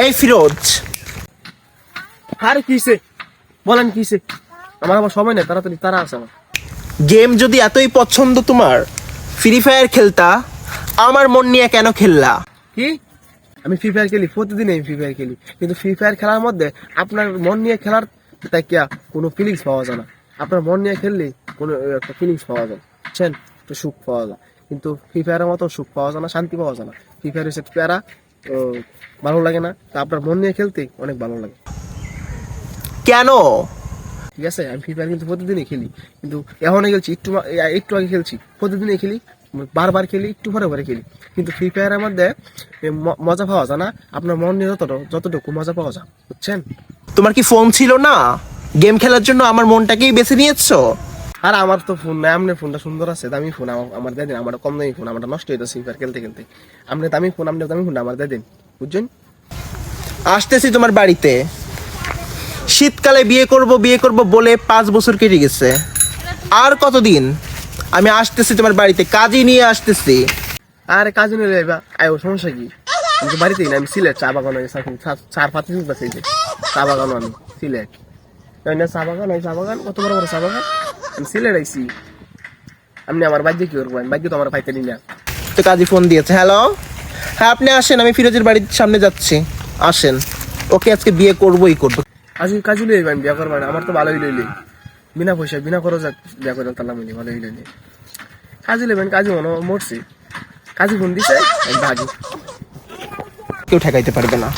এই ফিরোজ, আরে কিসে বলেন কিসে? আমার আবার সময় নেই, তাড়াতাড়ি তারা আছে আমার। গেম যদি এতই পছন্দ তোমার, ফ্রি ফায়ার খেলতা, আমার মন নিয়ে কেন খেললা? কি? আমি ফ্রি ফায়ার খেলি, প্রতিদিন আমি ফ্রি ফায়ার খেলি, কিন্তু ফ্রি ফায়ার খেলার মধ্যে আপনার মন নিয়ে খেলার তাই কি কোনো ফিলিংস পাওয়া যায় না। আপনার মন নিয়ে খেললে কোনো একটা ফিলিংস পাওয়া যায়, বুঝছেন? একটু সুখ পাওয়া যায়, কিন্তু ফ্রি ফায়ারের মতো সুখ পাওয়া যায় না, শান্তি পাওয়া যায় না। ফ্রি ফায়ার হচ্ছে প্যারা, তো ভালো লাগে না। তা আপনার মন নিয়ে খেলতে অনেক ভালো লাগে। কেন? ঠিক আছে, আমি ফ্রি ফায়ার কিন্তু প্রতিদিনই খেলি, কিন্তু এখনই খেলছি, একটু আগে খেলছি, প্রতিদিনই খেলি, বারবার খেলি, একটু পরে পরে খেলি, কিন্তু ফ্রি ফায়ারের মধ্যে মজা পাওয়া যায় না। আপনার মন নিয়ে যতটুকু মজা পাওয়া যায়, বুঝছেন? তোমার কি ফোন ছিল না? গেম খেলার জন্য আমার মনটাকেই বেছে নিয়েছো? আর আমার তো ফোন নাই, আপনার ফোনটা সুন্দর আছে, দামি ফোন আমার দিয়ে দিন। আমার কম দামি ফোন, আমার নষ্ট হয়ে যাচ্ছে ফ্রি ফায়ার খেলতে খেলতে। আপনার দামি ফোন আমার দিয়ে দিন, বুঝছেন? আসতেছি তোমার বাড়িতে। শীতকালে বিয়ে করব বলে 5 বছর কেটে গেছে। আর কতদিন? আমি আসতেছি তোমার বাড়িতে, কাজই নিয়ে আসতেছি। আরে কাজে নিয়ে যাইবা, আয়ো, সমস্যা কি? আমি তো বাড়িতেই না, আমি সিলেট চা বাগান, চার পাঁচ দিন বাঁচাই যে চা বাগানও আমি সিলেট। চা বাগান, চা বাগান, কত বড় বড় চা বাগান। আমি সিলেট আইছি, আপনি আমার বাড়িতে কি করবেন? বাড়িতে তো আমার পাইতে নি না। তো কাজী ফোন দিয়েছে। হ্যালো, হ্যাঁ আপনি আসেন, আমি ফিরোজের বাড়ির সামনে যাচ্ছি, আসেন। ওকে আজকে বিয়ে করবোই করবো। কাজু লইবেন, বিয়া করবেন? আমার তো ভালোই লইলি, বিনা পয়সা বিনা খরচ বিয়া করেন, তাহলে আমি ভালোই লইলি। কাজু লইবেন, কাজু মনে মরছি, কাজু ফোন দিছে ভাগি। কেউ ঠেকাইতে পারবে না।